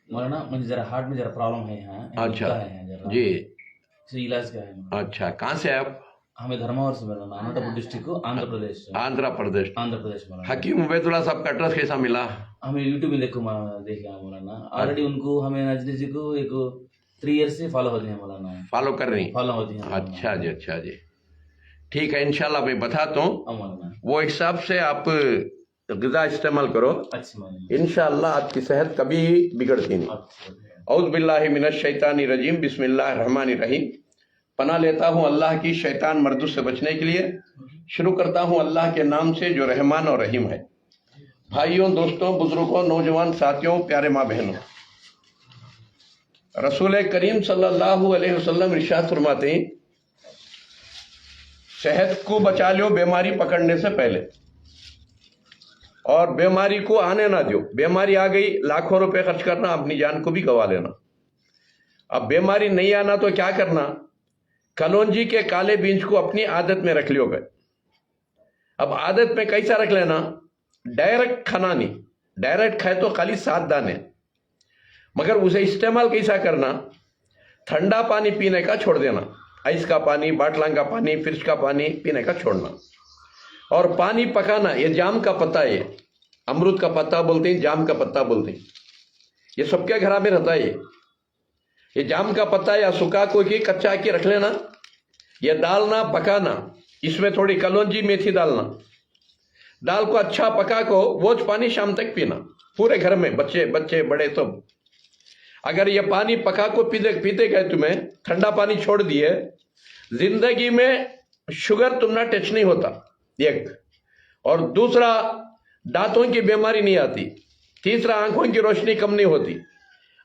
मौलाना मुझे जरा हार्ट में जरा प्रॉब्लम है यहाँ अच्छा है जरा जी। इसे इलाज का है मौलाना। अच्छा, कहाँ से आप? हमें धर्मावर से मौलाना, अनंतपुर डिस्ट्रिक्ट आंध्र प्रदेश से। आंध्र प्रदेश। आंध्र प्रदेश मौलाना। हकीम उबैदुल्ला साहब का एड्रेस कैसा मिला? हमें यूट्यूब में देखे हैं मौलाना। ऑलरेडी उनको हमें नजदीक जी को एक 3 ईयर से फॉलो होते हैं मौलाना। फॉलो कर रही? फॉलो होती हैं। अच्छा जी, अच्छा जी, ठीक है, इंशाल्लाह मैं बताता हूँ। मौलाना वो हिसाब से आप ग़िज़ा इस्तेमाल करो, अच्छा मौलाना। इंशाल्लाह आपकी सेहत कभी बिगड़ती नहीं। औज़ बिल्लाहि मिनश शैतानिर रजीम, बिस्मिल्लाहिर रहमानिर रहीम। पनाह लेता हूँ अल्लाह की शैतान मर्दूद से बचने के लिए। शुरू करता हूँ अल्लाह के नाम से जो रहमान और रहीम है। भाइयों, दोस्तों, बुजुर्गों, नौजवान साथियों, प्यारे माँ बहनों, रसूल करीम सल्लल्लाहु अलैहि वसल्लम इरशाद फरमाते हैं, सेहत को बचा लो बीमारी पकड़ने से पहले, और बीमारी को आने ना दो। बीमारी आ गई, लाखों रुपए खर्च करना, अपनी जान को भी गवा लेना। अब बीमारी नहीं आना तो क्या करना? कलौंजी के काले बीज को अपनी आदत में रख लियो गए। अब आदत में कैसा रख लेना? डायरेक्ट खाना नहीं, डायरेक्ट खाए तो खाली 7 दाने, मगर उसे इस्तेमाल कैसा करना? ठंडा पानी पीने का छोड़ देना। आइस का पानी, बाटला का पानी, फ्रिज का पानी पीने का छोड़ना। और पानी पकाना। ये जाम का पत्ता है, ये अमरूद का पत्ता बोलते हैं, जाम का पत्ता बोलते हैं, ये सबके घर में रहता है। ये जाम का पत्ता या सुखा को की कच्चा की रख लेना। ये डालना, पकाना, इसमें थोड़ी कलौंजी मेथी डालना, दाल को अच्छा पका को वो पानी शाम तक पीना, पूरे घर में, बच्चे बच्चे बड़े सब। अगर ये पानी पका को पीते गए, तुम्हें ठंडा पानी छोड़ दिए, जिंदगी में शुगर तुम्हारा टच नहीं होता, एक। और दूसरा, दांतों की बीमारी नहीं आती। तीसरा, आंखों की रोशनी कम नहीं होती।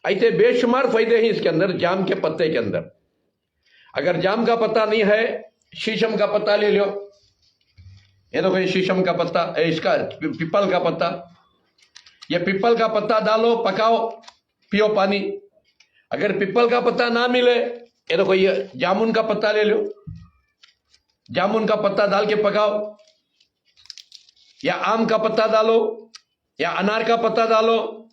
ऐसे बेशुमार फायदे हैं इसके अंदर, जाम के पत्ते के अंदर। अगर जाम का पत्ता नहीं है, शीशम का पत्ता ले लो। ये देखो, ये शीशम का पत्ता, इसका पीपल का पत्ता, ये पीपल का पत्ता डालो, पकाओ, पियो पानी। अगर पीपल का पत्ता ना मिले, ये देखो, ये जामुन का पत्ता ले लो, जामुन का पत्ता डाल के पकाओ, या आम का पत्ता डालो, या अनार का पत्ता डालो,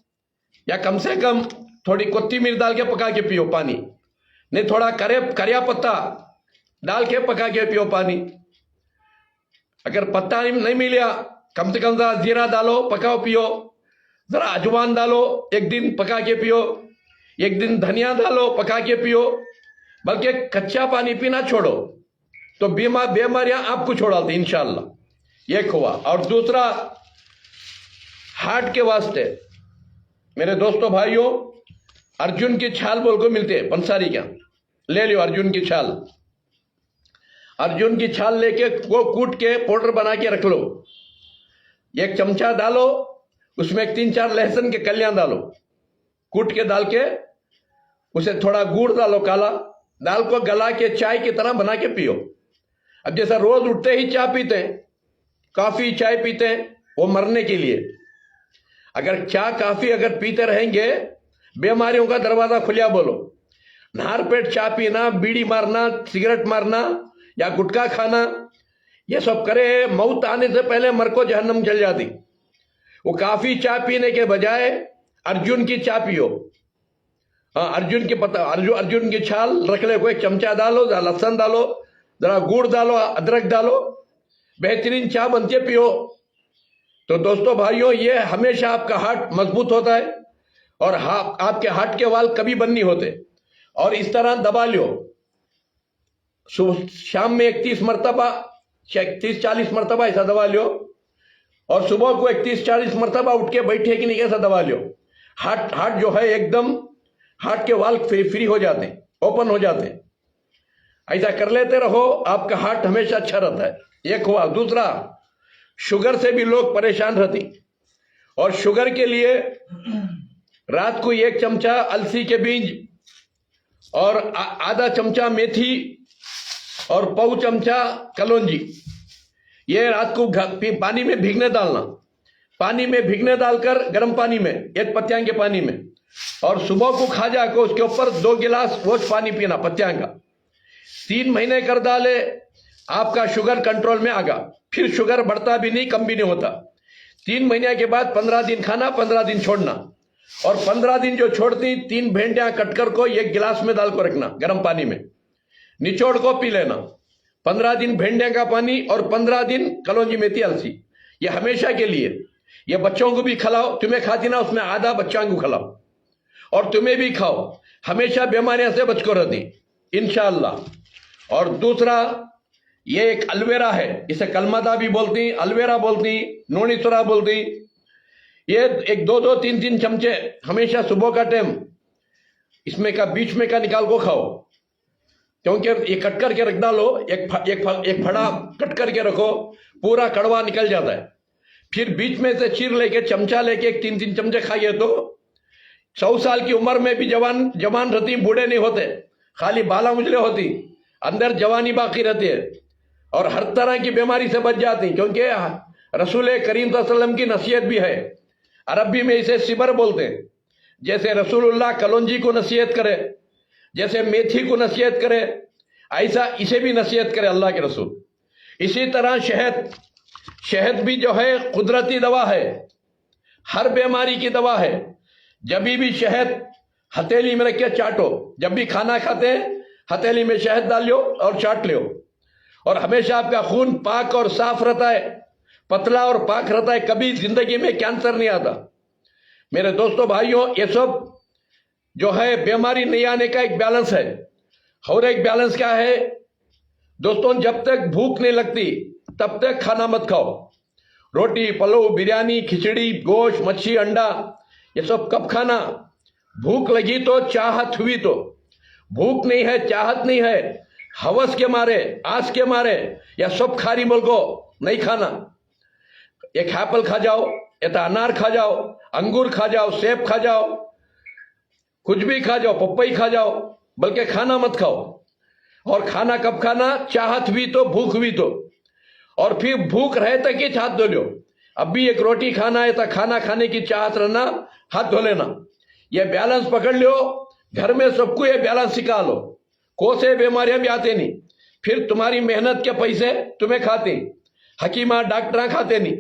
या कम से कम थोड़ी कोथिमीर डाल के पका के पियो पानी। नहीं, थोड़ा करिया पत्ता डाल के पका के पियो पानी। अगर पत्ता नहीं मिला, कम से कम जरा जीरा डालो, पकाओ, पियो। जरा अजवान डालो, एक दिन पका के पियो। एक दिन धनिया डालो, पका के पियो। बल्कि कच्चा पानी पीना छोड़ो तो बीमारियां आपको छोड़ाती इंशाल्लाह। एक हुआ। और दूसरा, हार्ट के वास्ते मेरे दोस्तों भाइयों, अर्जुन की छाल बोल को मिलते हैं पंसारी क्या, ले लियो अर्जुन की छाल। अर्जुन की छाल लेके वो कूट के पाउडर बना के रख लो। 1 चमचा डालो, उसमें 3-4 लहसुन के कलियां डालो, कूट के डाल के उसे थोड़ा गुड़ डालो, काला दाल को गला के चाय की तरह बना के पियो। अब जैसा रोज उठते ही चाय पीते हैं, कॉफी चाय पीते हैं, वो मरने के लिए। अगर चाय काफी अगर पीते रहेंगे, बीमारियों का दरवाजा खुलिया बोलो। नार पेट चाय पीना, बीड़ी मारना, सिगरेट मारना या गुटखा खाना, ये सब करे, मौत आने से पहले मर को जहन्नम चल जाती। वो काफी चाय पीने के बजाय अर्जुन की चाय पियो। हाँ, अर्जुन की पत्ता, अर्जुन की छाल रख ले, कोई चमचा डालो, लहसुन डालो, जरा गुड़ डालो, अदरक डालो, बेहतरीन चाय बनती है, पियो। तो दोस्तों भाइयों, ये हमेशा आपका हार्ट मजबूत होता है और आपके हार्ट के वाल कभी बंद नहीं होते। और इस तरह दबा लो, शाम में 31 मरतबा, 30-40 मरतबा ऐसा दबा लो, और सुबह को 31-40 मरतबा उठ के बैठे कि नहीं कैसा दबा लो। हार्ट जो है एकदम, हार्ट के वाल फ्री हो जाते हैं, ओपन हो जाते हैं। ऐसा कर लेते रहो, आपका हार्ट हमेशा अच्छा रहता है। एक हुआ। दूसरा, शुगर से भी लोग परेशान रहते, और शुगर के लिए रात को 1 चमचा अलसी के बीज और आधा चमचा मेथी और पाव चमचा कलौंजी, ये रात को पानी में भीगने डालना। पानी में भीगने डालकर गर्म पानी में, 1 पत्तियां के पानी में, और सुबह को खा जाकर उसके ऊपर 2 गिलास वो पानी पीना पत्तियां का। 3 महीने कर डाले, आपका शुगर कंट्रोल में आगा। फिर शुगर बढ़ता भी नहीं, कम भी नहीं होता। 3 महीने के बाद 15 दिन खाना, 15 दिन छोड़ना। और 15 दिन जो छोड़ती 3 भेंटियां कटकर को एक गिलास में डाल को रखना गर्म पानी में, निचोड़ को पी लेना। 15 दिन भेंडिया का पानी और 15 दिन कलौंजी मेथी अलसी, ये हमेशा के लिए। ये बच्चों को भी खिलाओ, तुम्हें खाती ना उसमें आधा बच्चों को खिलाओ और तुम्हें भी खाओ, हमेशा बीमारियां से बच कर रहती इंशाअल्लाह। और दूसरा ये एक अलवेरा है, इसे कलमदा भी बोलती, अलवेरा बोलती, नोनीसुरा बोलती। ये एक 2-2, 3-3 चमचे हमेशा सुबह का टाइम इसमें का बीच में का निकाल को खाओ, क्योंकि ये कट करके रख डालो, एक फड़ा कट करके रखो, पूरा कड़वा निकल जाता है। फिर बीच में से चीर लेके चमचा लेके एक 3-3 चमचे खाइए तो 100 साल की उम्र में भी जवान रहती, बूढ़े नहीं होते, खाली बाला मुजरे होती, अंदर जवानी बाकी रहती है और हर तरह की बीमारी से बच जाती, क्योंकि रसूल करीम सल्लल्लाहु अलैहि वसल्लम की नसीहत भी है। अरबी में इसे सिबर बोलते हैं। जैसे रसूलुल्लाह कलौंजी को नसीहत करे, जैसे मेथी को नसीहत करे, ऐसा इसे भी नसीहत करे अल्लाह के रसूल। इसी तरह शहद भी जो है कुदरती दवा है, हर बीमारी की दवा है। जब भी शहद हथेली में रख के चाटो, जब भी खाना खाते हैं हथेली में शहद डाल लो और चाट लो, और हमेशा आपका खून पाक और साफ रहता है, पतला और पाक रहता है, कभी जिंदगी में कैंसर नहीं आता। मेरे दोस्तों भाइयों, ये सब जो है बीमारी नहीं आने का एक बैलेंस है। और एक बैलेंस क्या है दोस्तों, जब तक भूख नहीं लगती तब तक खाना मत खाओ। रोटी, पलो, बिरयानी, खिचड़ी, गोश्त, मच्छी, अंडा, ये सब कब खाना? भूख लगी तो, चाहत हुई तो। भूख नहीं है, चाहत नहीं है, हवस के मारे, आस के मारे, या सब खारी मुल्क को नहीं खाना। एक एप्पल खा जाओ, या अनार खा जाओ, अंगूर खा जाओ, सेब खा जाओ, कुछ भी खा जाओ, पपई खा जाओ, बल्कि खाना मत खाओ। और खाना कब खाना? चाहत हुई तो, भूख हुई तो। और फिर भूख रहे तक ही हाथ धो लो। अब भी एक रोटी खाना है तो खाना खाने की चाहत रहना, हाथ धो लेना। ये बैलेंस पकड़ लो, घर में सबको ये बैलेंस सिखा लो, कोसे बीमारियां भी आते नहीं। फिर तुम्हारी मेहनत के पैसे तुम्हें खाते, हकीमा डॉक्टर खाते नहीं।